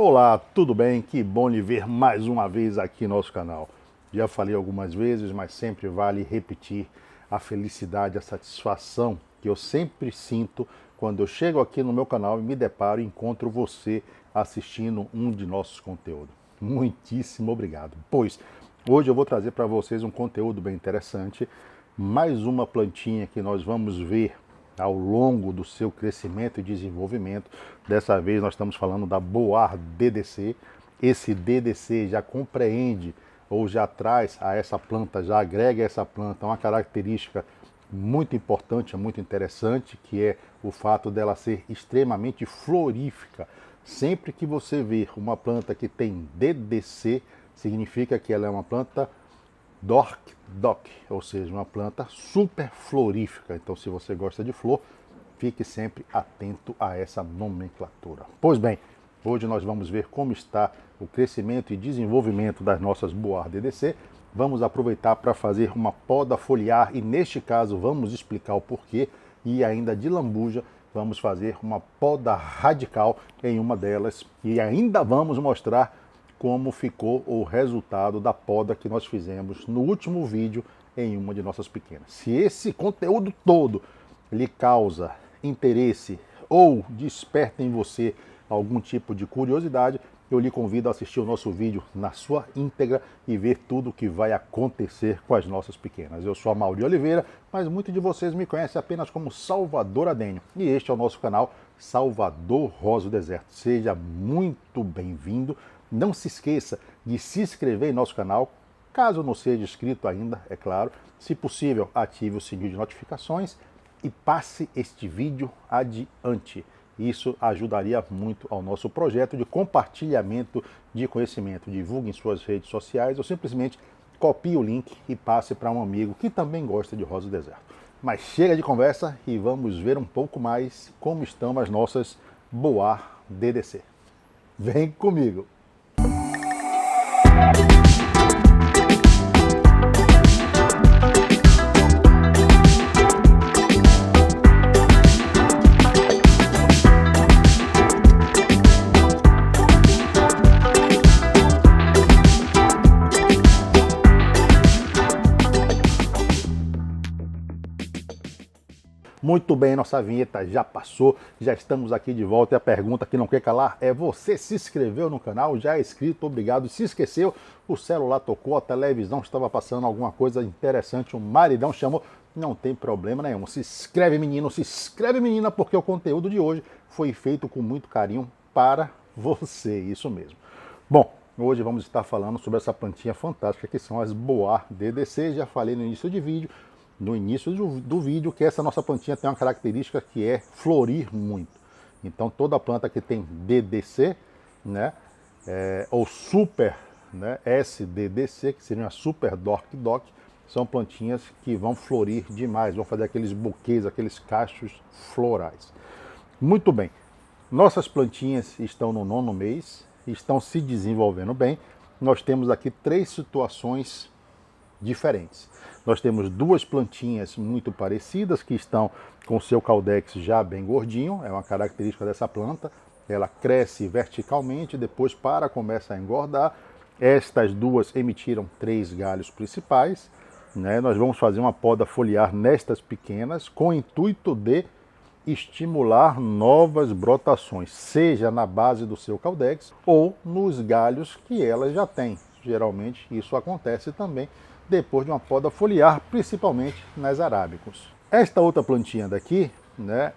Olá, tudo bem? Que bom lhe ver mais uma vez aqui no nosso canal. Já falei algumas vezes, mas sempre vale repetir a felicidade, a satisfação que eu sempre sinto quando eu chego aqui no meu canal e me deparo e encontro você assistindo um de nossos conteúdos. Muitíssimo obrigado. Pois hoje eu vou trazer para vocês um conteúdo bem interessante, mais uma plantinha que nós vamos ver ao longo do seu crescimento e desenvolvimento. Dessa vez nós estamos falando da Boar DDC. Esse DDC já compreende ou já traz a essa planta, já agrega a essa planta uma característica muito importante, muito interessante, que é o fato dela ser extremamente florífica. Sempre que você ver uma planta que tem DDC, significa que ela é uma planta DORC, ou seja, uma planta super florífica. Então, se você gosta de flor, fique sempre atento a essa nomenclatura. Pois bem, hoje nós vamos ver como está o crescimento e desenvolvimento das nossas Boar DDC. Vamos aproveitar para fazer uma poda foliar e, neste caso, vamos explicar o porquê. E ainda de lambuja, vamos fazer uma poda radical em uma delas e ainda vamos mostrar como ficou o resultado da poda que nós fizemos no último vídeo em uma de nossas pequenas. Se esse conteúdo todo lhe causa interesse ou desperta em você algum tipo de curiosidade, eu lhe convido a assistir o nosso vídeo na sua íntegra e ver tudo o que vai acontecer com as nossas pequenas. Eu sou a Mauri Oliveira, mas muitos de vocês me conhecem apenas como Salvador Adenio. E este é o nosso canal Salvador Rosa do Deserto. Seja muito bem-vindo. Não se esqueça de se inscrever em nosso canal, caso não seja inscrito ainda, é claro. Se possível, ative o sininho de notificações e passe este vídeo adiante. Isso ajudaria muito ao nosso projeto de compartilhamento de conhecimento. Divulgue em suas redes sociais ou simplesmente copie o link e passe para um amigo que também gosta de Rosa do Deserto. Mas chega de conversa e vamos ver um pouco mais como estão as nossas Boar DDC. Vem comigo! Muito bem, nossa vinheta já passou, já estamos aqui de volta e a pergunta que não quer calar é: você se inscreveu no canal? Já é inscrito? Obrigado. Se esqueceu, o celular tocou, a televisão estava passando alguma coisa interessante, o maridão chamou, não tem problema nenhum. Se inscreve, menino, se inscreve, menina, porque o conteúdo de hoje foi feito com muito carinho para você, isso mesmo. Bom, hoje vamos estar falando sobre essa plantinha fantástica que são as Boar DDC. Já falei no início do vídeo que essa nossa plantinha tem uma característica que é florir muito. Então toda planta que tem DDC, né, ou super, né, SDDC, que seria uma super DORC, são plantinhas que vão florir demais, vão fazer aqueles buquês, aqueles cachos florais. Muito bem, nossas plantinhas estão no 9º mês, estão se desenvolvendo bem. Nós temos aqui 3 situações diferentes. Nós temos 2 plantinhas muito parecidas que estão com seu caudex já bem gordinho, é uma característica dessa planta. Ela cresce verticalmente, depois começa a engordar. Estas 2 emitiram 3 galhos principais, né? Nós vamos fazer uma poda foliar nestas pequenas com o intuito de estimular novas brotações, seja na base do seu caudex ou nos galhos que ela já tem. Geralmente isso acontece também depois de uma poda foliar, principalmente nas arábicos. Esta outra plantinha daqui, né,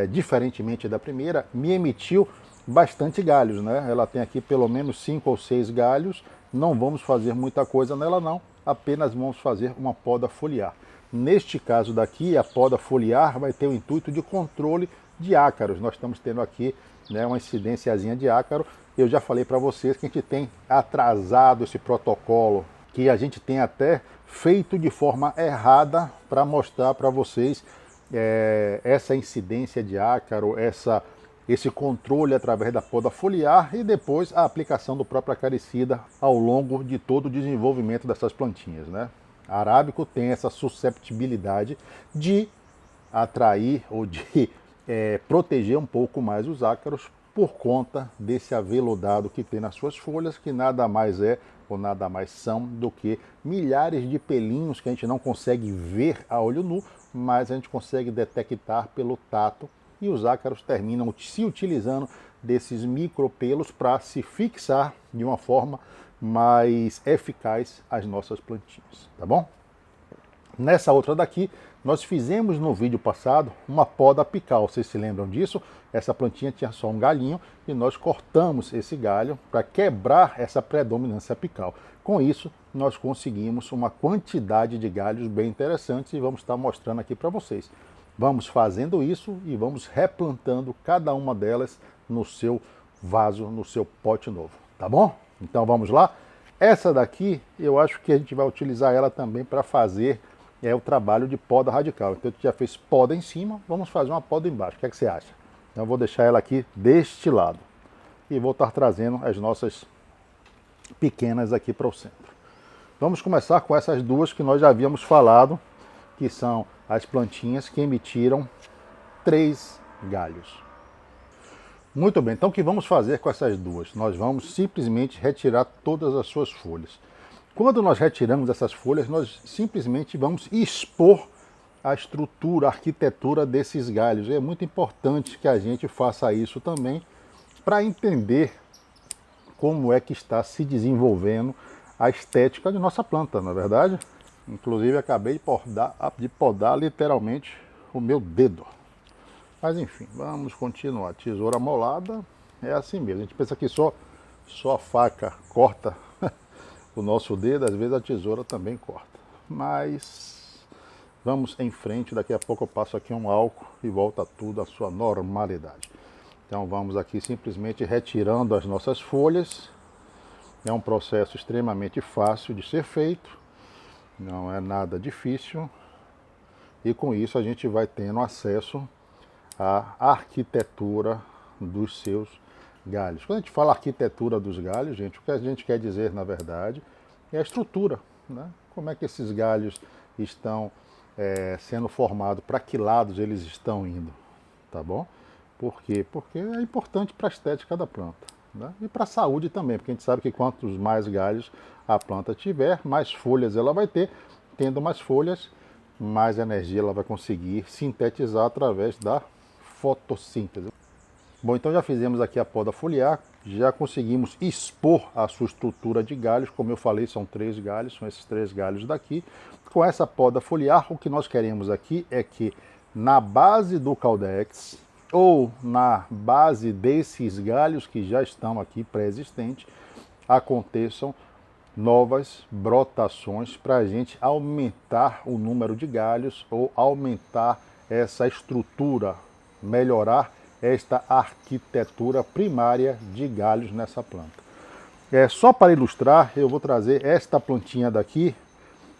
diferentemente da primeira, me emitiu bastante galhos, né? Ela tem aqui pelo menos 5 ou 6 galhos. Não vamos fazer muita coisa nela não, apenas vamos fazer uma poda foliar. Neste caso daqui, a poda foliar vai ter o intuito de controle de ácaros. Nós estamos tendo aqui, né, uma incidênciazinha de ácaro. Eu já falei para vocês que a gente tem atrasado esse protocolo, que a gente tem até feito de forma errada para mostrar para vocês essa incidência de ácaro, esse controle através da poda foliar e depois a aplicação do próprio acaricida ao longo de todo o desenvolvimento dessas plantinhas, né? A arábico tem essa susceptibilidade de atrair ou de proteger um pouco mais os ácaros por conta desse aveludado que tem nas suas folhas, que nada mais é ou nada mais são do que milhares de pelinhos que a gente não consegue ver a olho nu, mas a gente consegue detectar pelo tato, e os ácaros terminam se utilizando desses micropelos para se fixar de uma forma mais eficaz às nossas plantinhas, tá bom? Nessa outra daqui, nós fizemos no vídeo passado uma poda apical, vocês se lembram disso? Essa plantinha tinha só um galhinho e nós cortamos esse galho para quebrar essa predominância apical. Com isso, nós conseguimos uma quantidade de galhos bem interessantes e vamos estar mostrando aqui para vocês. Vamos fazendo isso e vamos replantando cada uma delas no seu vaso, no seu pote novo, tá bom? Então vamos lá? Essa daqui, eu acho que a gente vai utilizar ela também para fazer o trabalho de poda radical. Então, a gente já fez poda em cima, vamos fazer uma poda embaixo. O que é que você acha? Então, eu vou deixar ela aqui deste lado. E vou estar trazendo as nossas pequenas aqui para o centro. Vamos começar com essas duas que nós já havíamos falado, que são as plantinhas que emitiram 3 galhos. Muito bem, então o que vamos fazer com essas duas? Nós vamos simplesmente retirar todas as suas folhas. Quando nós retiramos essas folhas, nós simplesmente vamos expor a estrutura, a arquitetura desses galhos. E é muito importante que a gente faça isso também para entender como é que está se desenvolvendo a estética de nossa planta, não é verdade? Inclusive, acabei de podar literalmente o meu dedo. Mas enfim, vamos continuar. Tesoura molada é assim mesmo. A gente pensa que só a faca corta o nosso dedo, às vezes a tesoura também corta. Mas vamos em frente, daqui a pouco eu passo aqui um álcool e volta tudo à sua normalidade. Então vamos aqui simplesmente retirando as nossas folhas. É um processo extremamente fácil de ser feito, não é nada difícil. E com isso a gente vai tendo acesso à arquitetura dos seus galhos. Quando a gente fala arquitetura dos galhos, gente, o que a gente quer dizer, na verdade, é a estrutura, né? Como é que esses galhos estão sendo formados, para que lados eles estão indo, tá bom? Por quê? Porque é importante para a estética da planta, né? E para a saúde também, porque a gente sabe que quantos mais galhos a planta tiver, mais folhas ela vai ter. Tendo mais folhas, mais energia ela vai conseguir sintetizar através da fotossíntese. Bom, então já fizemos aqui a poda foliar, já conseguimos expor a sua estrutura de galhos, como eu falei, são 3 galhos, são esses 3 galhos daqui. Com essa poda foliar, o que nós queremos aqui é que na base do Caldex, ou na base desses galhos que já estão aqui pré-existentes, aconteçam novas brotações para a gente aumentar o número de galhos ou aumentar essa estrutura, melhorar esta arquitetura primária de galhos nessa planta. Só para ilustrar, eu vou trazer esta plantinha daqui,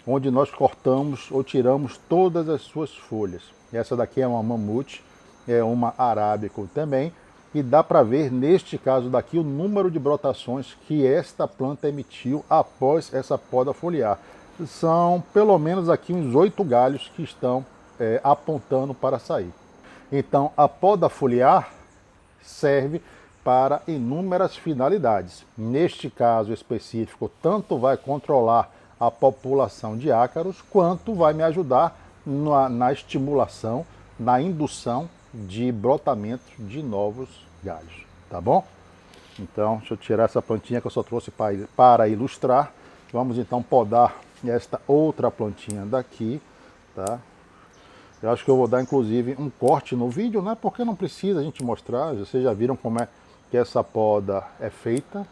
onde nós cortamos ou tiramos todas as suas folhas. Essa daqui é uma mamute, é uma arábica também, e dá para ver neste caso daqui o número de brotações que esta planta emitiu após essa poda foliar. São pelo menos aqui uns 8 galhos que estão apontando para sair. Então, a poda foliar serve para inúmeras finalidades. Neste caso específico, tanto vai controlar a população de ácaros, quanto vai me ajudar na estimulação, na indução de brotamento de novos galhos, tá bom? Então, deixa eu tirar essa plantinha que eu só trouxe para ilustrar. Vamos então podar esta outra plantinha daqui, tá? Eu acho que eu vou dar inclusive um corte no vídeo, né? Porque não precisa a gente mostrar, vocês já viram como é que essa poda é feita.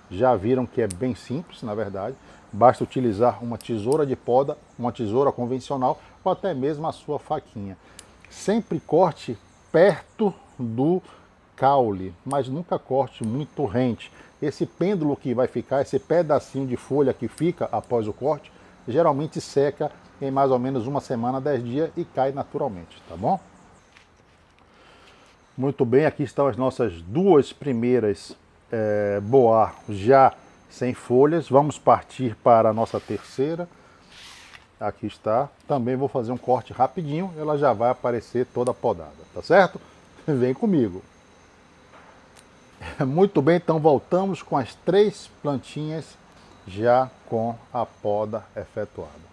Já viram que é bem simples, na verdade. Basta utilizar uma tesoura de poda, uma tesoura convencional ou até mesmo a sua faquinha. Sempre corte perto do caule, mas nunca corte muito rente. Esse pêndulo que vai ficar, esse pedacinho de folha que fica após o corte, geralmente seca em mais ou menos 1 semana, 10 dias e cai naturalmente, tá bom? Muito bem, aqui estão as nossas 2 primeiras boar já sem folhas. Vamos partir para a nossa terceira. Aqui está. Também vou fazer um corte rapidinho, ela já vai aparecer toda podada, tá certo? Vem comigo. Muito bem, então voltamos com as 3 plantinhas já com a poda efetuada.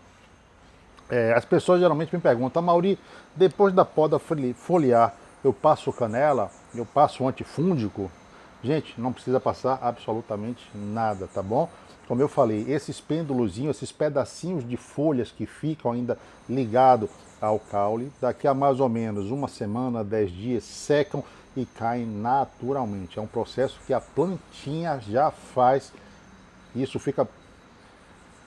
As pessoas geralmente me perguntam, Mauri, depois da poda foliar, eu passo canela, eu passo antifúngico? Gente, não precisa passar absolutamente nada, tá bom? Como eu falei, esses pêndulozinhos, esses pedacinhos de folhas que ficam ainda ligados ao caule, daqui a mais ou menos uma semana, 10 dias, secam e caem naturalmente. É um processo que a plantinha já faz.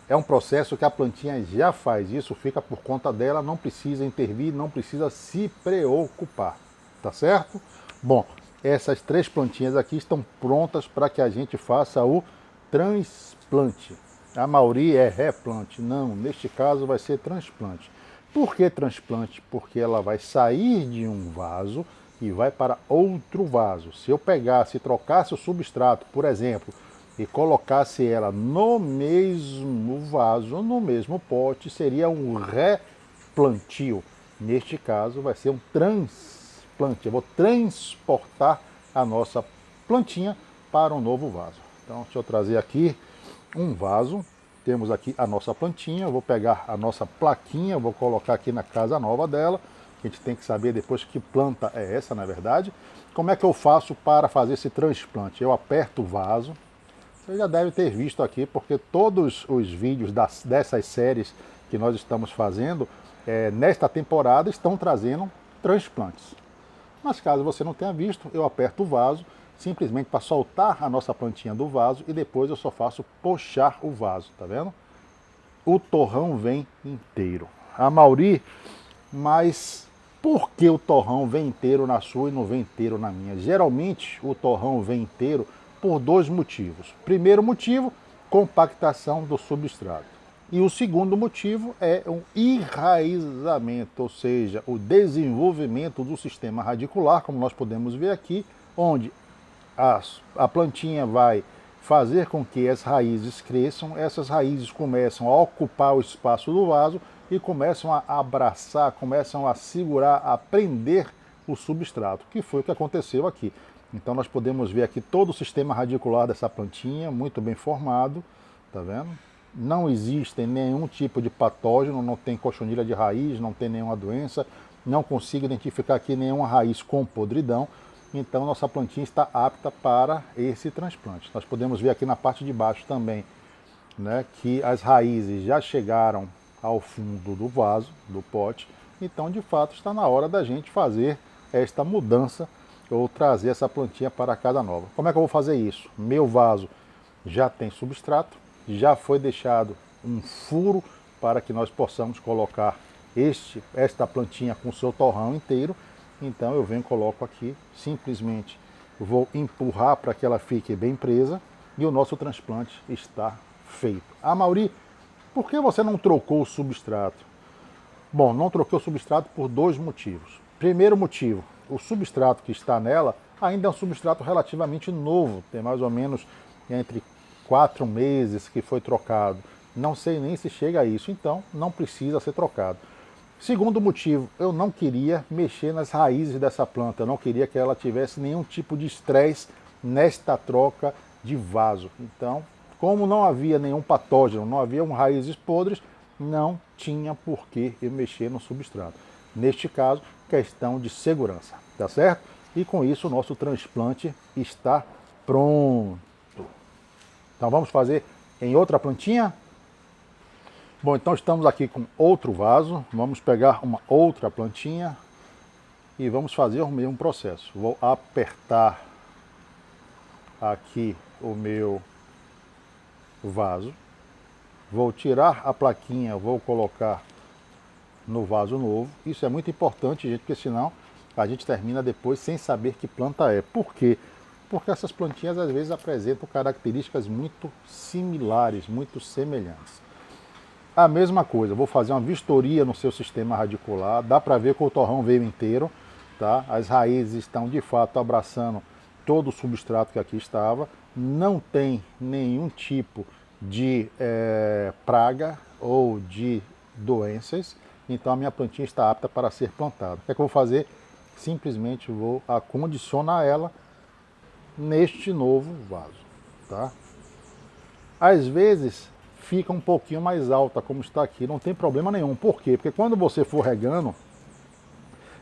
É um processo que a plantinha já faz. Isso fica por conta dela, não precisa intervir, não precisa se preocupar. Tá certo? Bom, essas 3 plantinhas aqui estão prontas para que a gente faça o transplante. A Mauri é replante. Não, neste caso vai ser transplante. Por que transplante? Porque ela vai sair de um vaso e vai para outro vaso. Se eu pegasse e trocasse o substrato, por exemplo, e colocasse ela no mesmo vaso, no mesmo pote, seria um replantio. Neste caso vai ser um transplante. Eu vou transportar a nossa plantinha para um novo vaso. Então, deixa eu trazer aqui um vaso. Temos aqui a nossa plantinha. Eu vou pegar a nossa plaquinha, vou colocar aqui na casa nova dela. A gente tem que saber depois que planta é essa, na verdade. Como é que eu faço para fazer esse transplante? Eu aperto o vaso. Você já deve ter visto aqui, porque todos os vídeos dessas séries que nós estamos fazendo nesta temporada estão trazendo transplantes. Mas caso você não tenha visto, eu aperto o vaso, simplesmente para soltar a nossa plantinha do vaso e depois eu só faço puxar o vaso, tá vendo? O torrão vem inteiro. A Mauri, mas por que o torrão vem inteiro na sua e não vem inteiro na minha? Geralmente o torrão vem inteiro por 2 motivos. Primeiro motivo, compactação do substrato. E o segundo motivo é um enraizamento, ou seja, o desenvolvimento do sistema radicular, como nós podemos ver aqui, onde a plantinha vai fazer com que as raízes cresçam, essas raízes começam a ocupar o espaço do vaso e começam a abraçar, começam a segurar, a prender o substrato, que foi o que aconteceu aqui. Então nós podemos ver aqui todo o sistema radicular dessa plantinha, muito bem formado, tá vendo? Não existe nenhum tipo de patógeno, não tem cochonilha de raiz, não tem nenhuma doença, não consigo identificar aqui nenhuma raiz com podridão. Então nossa plantinha está apta para esse transplante. Nós podemos ver aqui na parte de baixo também, né, que as raízes já chegaram ao fundo do vaso, do pote. Então de fato está na hora da gente fazer esta mudança ou trazer essa plantinha para a casa nova. Como é que eu vou fazer isso? Meu vaso já tem substrato, já foi deixado um furo para que nós possamos colocar esta plantinha com o seu torrão inteiro. Então eu venho e coloco aqui, simplesmente vou empurrar para que ela fique bem presa e o nosso transplante está feito. Ah, Mauri, por que você não trocou o substrato? Bom, não troquei o substrato por 2 motivos. Primeiro motivo, o substrato que está nela ainda é um substrato relativamente novo, tem mais ou menos entre 4 meses que foi trocado. Não sei nem se chega a isso, então não precisa ser trocado. Segundo motivo, eu não queria mexer nas raízes dessa planta, eu não queria que ela tivesse nenhum tipo de estresse nesta troca de vaso. Então, como não havia nenhum patógeno, não havia raízes podres, não tinha por que eu mexer no substrato. Neste caso, questão de segurança, tá certo? E com isso o nosso transplante está pronto. Então vamos fazer em outra plantinha? Bom, então estamos aqui com outro vaso, vamos pegar uma outra plantinha e vamos fazer o mesmo processo. Vou apertar aqui o meu vaso, vou tirar a plaquinha, vou colocar no vaso novo. Isso é muito importante, gente, porque senão a gente termina depois sem saber que planta é. Por quê? Porque essas plantinhas às vezes apresentam características muito similares, muito semelhantes. A mesma coisa, vou fazer uma vistoria no seu sistema radicular, dá para ver que o torrão veio inteiro, tá? As raízes estão de fato abraçando todo o substrato que aqui estava, não tem nenhum tipo de praga ou de doenças, então a minha plantinha está apta para ser plantada. O que é que eu vou fazer? Simplesmente vou acondicionar ela neste novo vaso, tá? Às vezes fica um pouquinho mais alta, como está aqui, não tem problema nenhum. Por quê? Porque quando você for regando,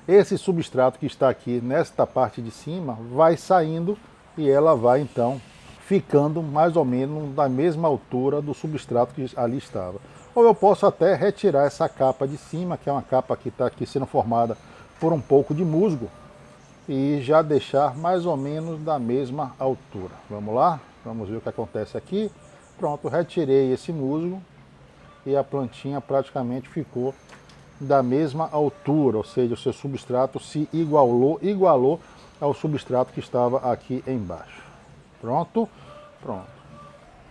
esse substrato que está aqui nesta parte de cima vai saindo e ela vai então ficando mais ou menos da mesma altura do substrato que ali estava. Ou eu posso até retirar essa capa de cima, que é uma capa que está aqui sendo formada por um pouco de musgo, e já deixar mais ou menos da mesma altura. Vamos lá? Vamos ver o que acontece aqui. Pronto, retirei esse musgo e a plantinha praticamente ficou da mesma altura, ou seja, o seu substrato se igualou ao substrato que estava aqui embaixo. Pronto? Pronto.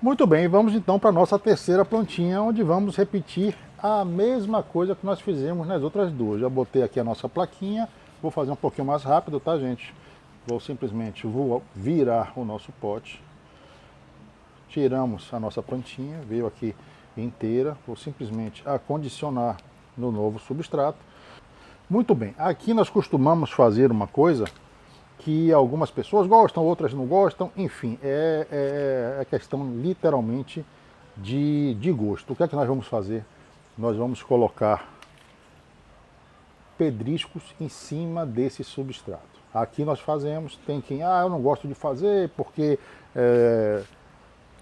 Muito bem, vamos então para a nossa terceira plantinha, onde vamos repetir a mesma coisa que nós fizemos nas outras duas. Já botei aqui a nossa plaquinha, vou fazer um pouquinho mais rápido, tá, gente? Vou simplesmente virar o nosso pote. Tiramos a nossa plantinha, veio aqui inteira, vou simplesmente acondicionar no novo substrato. Muito bem, aqui nós costumamos fazer uma coisa que algumas pessoas gostam, outras não gostam, enfim, é questão literalmente de gosto. O que é que nós vamos fazer? Nós vamos colocar pedriscos em cima desse substrato. Aqui nós fazemos, tem quem, eu não gosto de fazer porque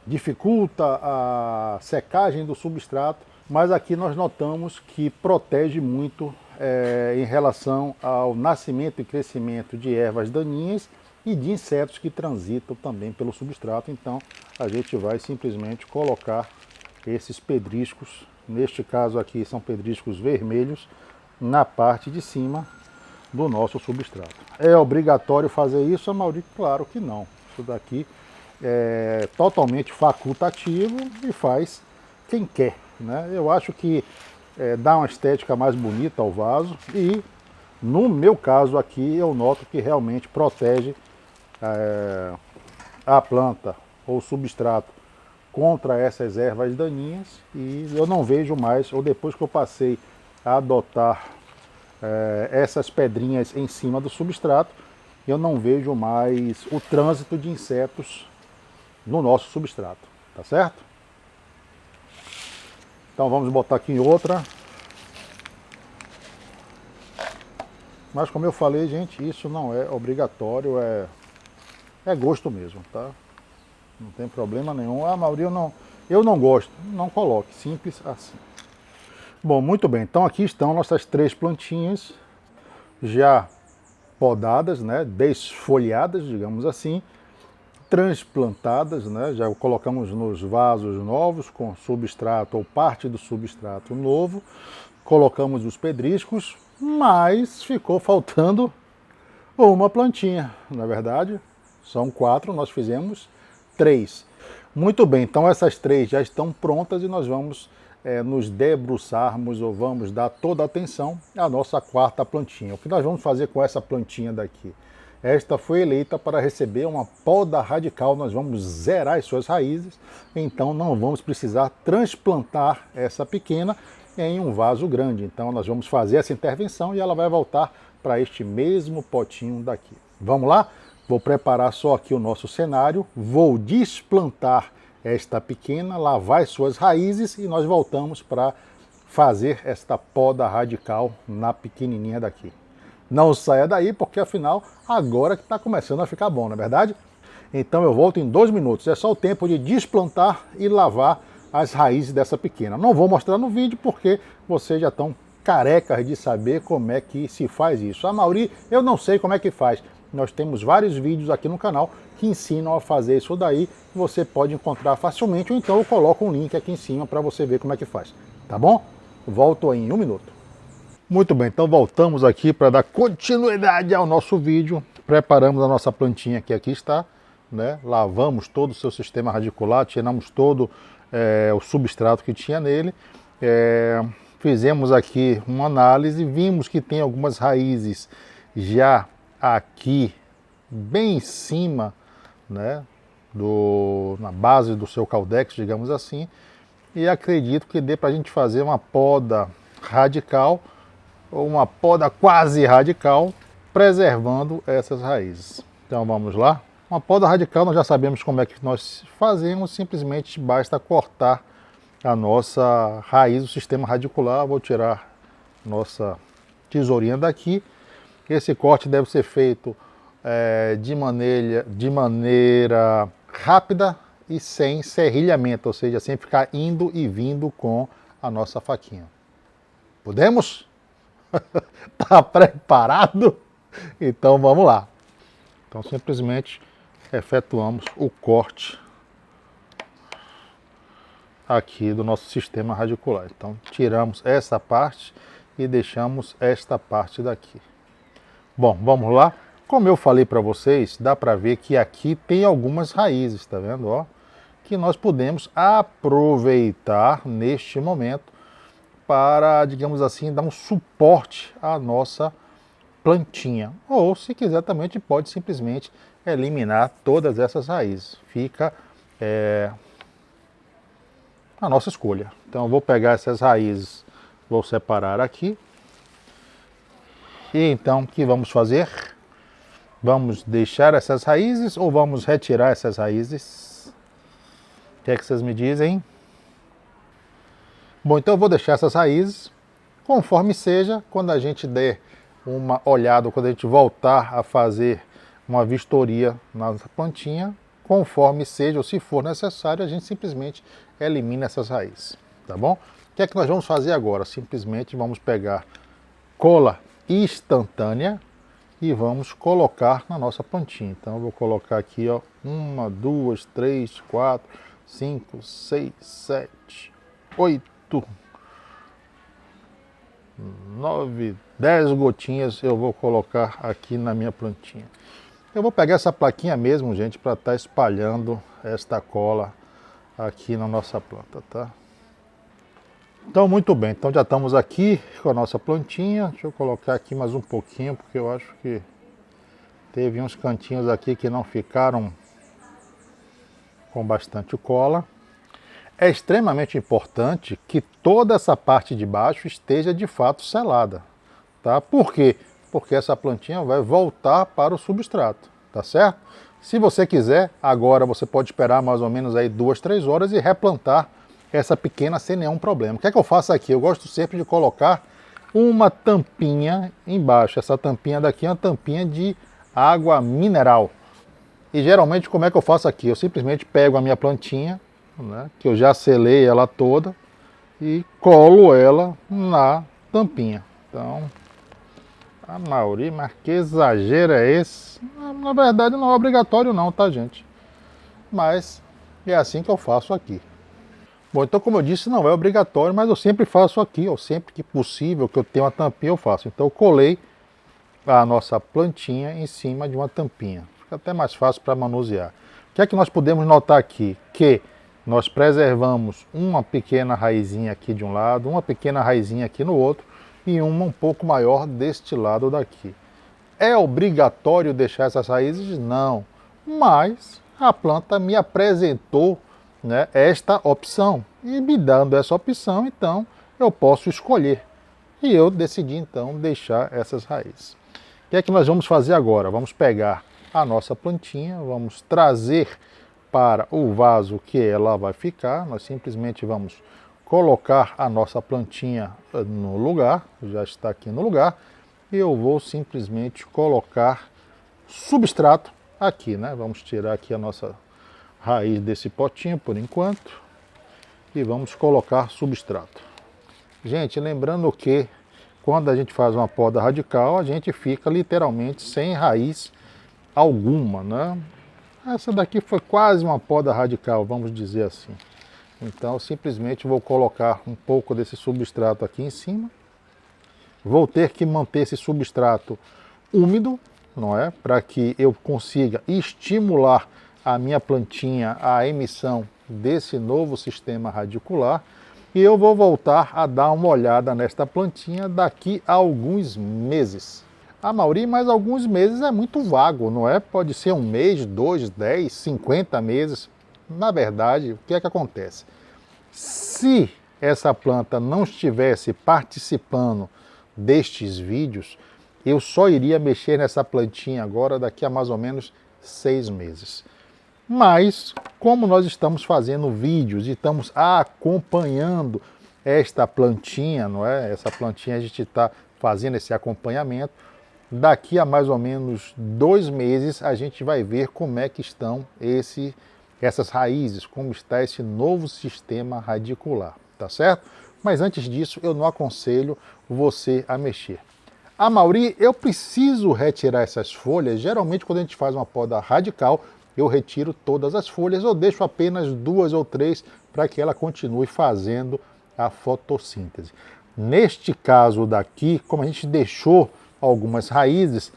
dificulta a secagem do substrato, mas aqui nós notamos que protege muito em relação ao nascimento e crescimento de ervas daninhas e de insetos que transitam também pelo substrato. Então a gente vai simplesmente colocar esses pedriscos, neste caso aqui são pedriscos vermelhos, na parte de cima do nosso substrato. É obrigatório fazer isso, Amaury? Claro que não. Isso daqui é totalmente facultativo e faz quem quer, né? Eu acho que dá uma estética mais bonita ao vaso e, no meu caso aqui, eu noto que realmente protege a planta ou substrato contra essas ervas daninhas, e eu não vejo mais, ou depois que eu passei a adotar essas pedrinhas em cima do substrato, eu não vejo mais o trânsito de insetos no nosso substrato, tá certo? Então vamos botar aqui em outra. Mas como eu falei, gente, isso não é obrigatório, é gosto mesmo, tá? Não tem problema nenhum. Amaury, eu não gosto. Não coloque, simples assim. Bom, muito bem, então aqui estão nossas três plantinhas já podadas, né, desfolhadas, digamos assim, transplantadas, né, já colocamos nos vasos novos com substrato ou parte do substrato novo, colocamos os pedriscos, mas ficou faltando uma plantinha, na verdade, são 4, nós fizemos 3. Muito bem, então essas 3 já estão prontas e nós vamos nos debruçarmos ou vamos dar toda a atenção à nossa 4ª plantinha. O que nós vamos fazer com essa plantinha daqui? Esta foi eleita para receber uma poda radical, nós vamos zerar as suas raízes, então não vamos precisar transplantar essa pequena em um vaso grande. Então nós vamos fazer essa intervenção e ela vai voltar para este mesmo potinho daqui. Vamos lá? Vou preparar só aqui o nosso cenário, vou desplantar esta pequena, lavar as suas raízes e nós voltamos para fazer esta poda radical na pequenininha daqui. Não saia daí, porque afinal, agora que está começando a ficar bom, não é verdade? Então eu volto em 2 minutos. É só o tempo de desplantar e lavar as raízes dessa pequena. Não vou mostrar no vídeo, porque vocês já estão carecas de saber como é que se faz isso. Amaury, eu não sei como é que faz. Nós temos vários vídeos aqui no canal que ensinam a fazer isso daí. Você pode encontrar facilmente, ou então eu coloco um link aqui em cima para você ver como é que faz. Tá bom? Volto em 1 minuto. Muito bem, então voltamos aqui para dar continuidade ao nosso vídeo. Preparamos a nossa plantinha que aqui está, né? Lavamos todo o seu sistema radicular, tiramos todo o substrato que tinha nele. Fizemos aqui uma análise, vimos que tem algumas raízes já aqui bem em cima, né? Na base do seu caudex, digamos assim. E acredito que dê para a gente fazer uma poda radical, ou uma poda quase radical, preservando essas raízes. Então vamos lá? Uma poda radical nós já sabemos como é que nós fazemos, simplesmente basta cortar a nossa raiz do sistema radicular. Vou tirar nossa tesourinha daqui. Esse corte deve ser feito de maneira rápida e sem serrilhamento, ou seja, sem ficar indo e vindo com a nossa faquinha. Podemos? Tá preparado? Então vamos lá. Então simplesmente efetuamos o corte aqui do nosso sistema radicular. Então tiramos essa parte e deixamos esta parte daqui. Bom, vamos lá. Como eu falei para vocês, dá para ver que aqui tem algumas raízes, tá vendo? Ó, que nós podemos aproveitar neste momento para, digamos assim, dar um suporte à nossa plantinha. Ou, se quiser, também a gente pode simplesmente eliminar todas essas raízes. Fica a nossa escolha. Então, eu vou pegar essas raízes, vou separar aqui. E então, o que vamos fazer? Vamos deixar essas raízes ou vamos retirar essas raízes? O que é que vocês me dizem? Bom, então eu vou deixar essas raízes, conforme seja, quando a gente der uma olhada, quando a gente voltar a fazer uma vistoria na plantinha, conforme seja ou se for necessário, a gente simplesmente elimina essas raízes, tá bom? O que é que nós vamos fazer agora? Simplesmente vamos pegar cola instantânea e vamos colocar na nossa plantinha. Então eu vou colocar aqui, ó, 1, 2, 3, 4, 5, 6, 7, 8, 9, 10 gotinhas eu vou colocar aqui na minha plantinha. Eu vou pegar essa plaquinha mesmo, gente, para estar espalhando esta cola aqui na nossa planta, tá? Então, muito bem. Então já estamos aqui com a nossa plantinha. Deixa eu colocar aqui mais um pouquinho, porque eu acho que teve uns cantinhos aqui que não ficaram com bastante cola. É extremamente importante que toda essa parte de baixo esteja de fato selada, tá? Por quê? Porque essa plantinha vai voltar para o substrato, tá certo? Se você quiser, agora você pode esperar mais ou menos aí 2, 3 horas e replantar essa pequena sem nenhum problema. O que é que eu faço aqui? Eu gosto sempre de colocar uma tampinha embaixo. Essa tampinha daqui é uma tampinha de água mineral. E geralmente como é que eu faço aqui? Eu simplesmente pego a minha plantinha, né, que eu já selei ela toda, e colo ela na tampinha. Então, a Mauri, mas que exagero é esse? Na verdade não é obrigatório não, tá, gente? Mas é assim que eu faço aqui. Bom, então como eu disse, não é obrigatório, mas eu sempre faço aqui, ou sempre que possível, que eu tenho uma tampinha, eu faço. Então eu colei a nossa plantinha em cima de uma tampinha. Fica até mais fácil para manusear. O que é que nós podemos notar aqui? Que nós preservamos uma pequena raizinha aqui de um lado, uma pequena raizinha aqui no outro e uma um pouco maior deste lado daqui. É obrigatório deixar essas raízes? Não, mas a planta me apresentou, né, esta opção e me dando essa opção, então eu posso escolher. E eu decidi então deixar essas raízes. O que é que nós vamos fazer agora? Vamos pegar a nossa plantinha, vamos trazer para o vaso que ela vai ficar. Nós simplesmente vamos colocar a nossa plantinha no lugar, já está aqui no lugar, e eu vou simplesmente colocar substrato aqui, né? Vamos tirar aqui a nossa raiz desse potinho por enquanto e vamos colocar substrato. Gente, lembrando que quando a gente faz uma poda radical, a gente fica literalmente sem raiz alguma, né? Essa daqui foi quase uma poda radical, vamos dizer assim. Então, simplesmente vou colocar um pouco desse substrato aqui em cima. Vou ter que manter esse substrato úmido, não é? Para que eu consiga estimular a minha plantinha à emissão desse novo sistema radicular. E eu vou voltar a dar uma olhada nesta plantinha daqui a alguns meses. Ah, Mauri, mas alguns meses é muito vago, não é? Pode ser 1 mês, 2, 10, 50 meses. Na verdade, o que é que acontece? Se essa planta não estivesse participando destes vídeos, eu só iria mexer nessa plantinha agora daqui a mais ou menos 6 meses. Mas, como nós estamos fazendo vídeos e estamos acompanhando esta plantinha, não é? Essa plantinha a gente está fazendo esse acompanhamento. Daqui a mais ou menos 2 meses a gente vai ver como é que estão essas raízes, como está esse novo sistema radicular, tá certo? Mas antes disso eu não aconselho você a mexer. Mauri, eu preciso retirar essas folhas. Geralmente quando a gente faz uma poda radical, eu retiro todas as folhas, eu deixo apenas 2 ou 3 para que ela continue fazendo a fotossíntese. Neste caso daqui, como a gente deixou algumas raízes,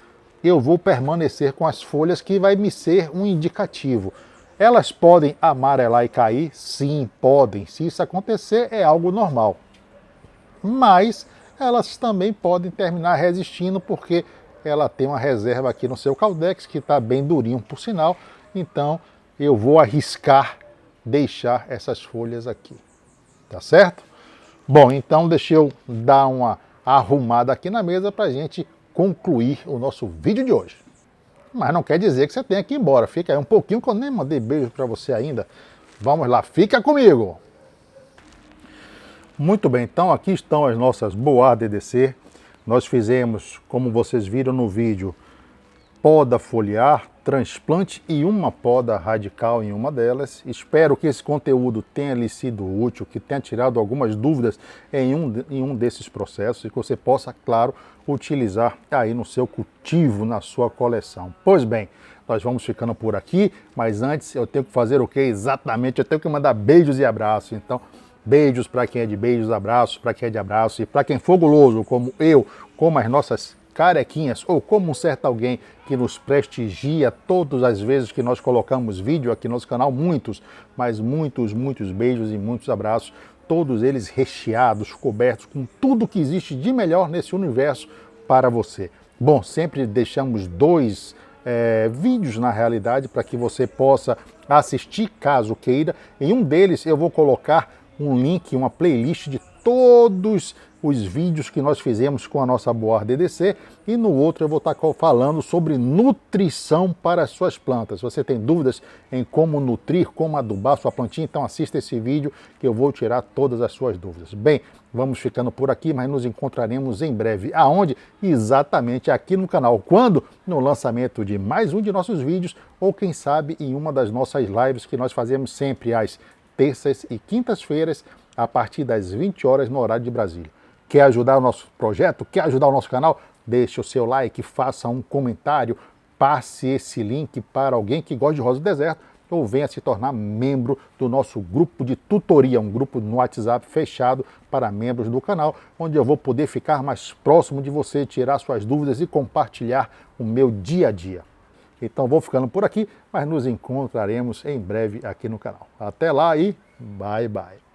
eu vou permanecer com as folhas, que vai me ser um indicativo. Elas podem amarelar e cair? Sim, podem. Se isso acontecer, é algo normal. Mas elas também podem terminar resistindo, porque ela tem uma reserva aqui no seu caldex, que está bem durinho, por sinal. Então, eu vou arriscar deixar essas folhas aqui. Tá certo? Bom, então deixa eu dar uma arrumada aqui na mesa para a gente concluir o nosso vídeo de hoje. Mas não quer dizer que você tenha que ir embora. Fica aí um pouquinho, que eu nem mandei beijo para você ainda. Vamos lá, fica comigo! Muito bem, então aqui estão as nossas Boar DDC. Nós fizemos, como vocês viram no vídeo, poda foliar, transplante e uma poda radical em uma delas. Espero que esse conteúdo tenha lhe sido útil, que tenha tirado algumas dúvidas em um desses processos e que você possa, claro, utilizar aí no seu cultivo, na sua coleção. Pois bem, nós vamos ficando por aqui, mas antes eu tenho que fazer o que exatamente? Eu tenho que mandar beijos e abraços. Então, beijos para quem é de beijos, abraços para quem é de abraço, e para quem for guloso, como eu, como as nossas carequinhas, ou como um certo alguém que nos prestigia todas as vezes que nós colocamos vídeo aqui no nosso canal, muitos beijos e muitos abraços, todos eles recheados, cobertos com tudo que existe de melhor nesse universo para você. Bom, sempre deixamos 2 vídeos na realidade para que você possa assistir caso queira. Em um deles eu vou colocar um link, uma playlist de todos os vídeos que nós fizemos com a nossa Boar DDC, e no outro eu vou estar falando sobre nutrição para as suas plantas. Se você tem dúvidas em como nutrir, como adubar sua plantinha, então assista esse vídeo que eu vou tirar todas as suas dúvidas. Bem, vamos ficando por aqui, mas nos encontraremos em breve. Aonde? Exatamente aqui no canal. Quando? No lançamento de mais um de nossos vídeos, ou quem sabe em uma das nossas lives que nós fazemos sempre às terças e quintas-feiras, a partir das 20 horas no horário de Brasília. Quer ajudar o nosso projeto? Quer ajudar o nosso canal? Deixe o seu like, faça um comentário, passe esse link para alguém que gosta de rosa do deserto, ou venha se tornar membro do nosso grupo de tutoria, um grupo no WhatsApp fechado para membros do canal, onde eu vou poder ficar mais próximo de você, tirar suas dúvidas e compartilhar o meu dia a dia. Então vou ficando por aqui, mas nos encontraremos em breve aqui no canal. Até lá e bye bye!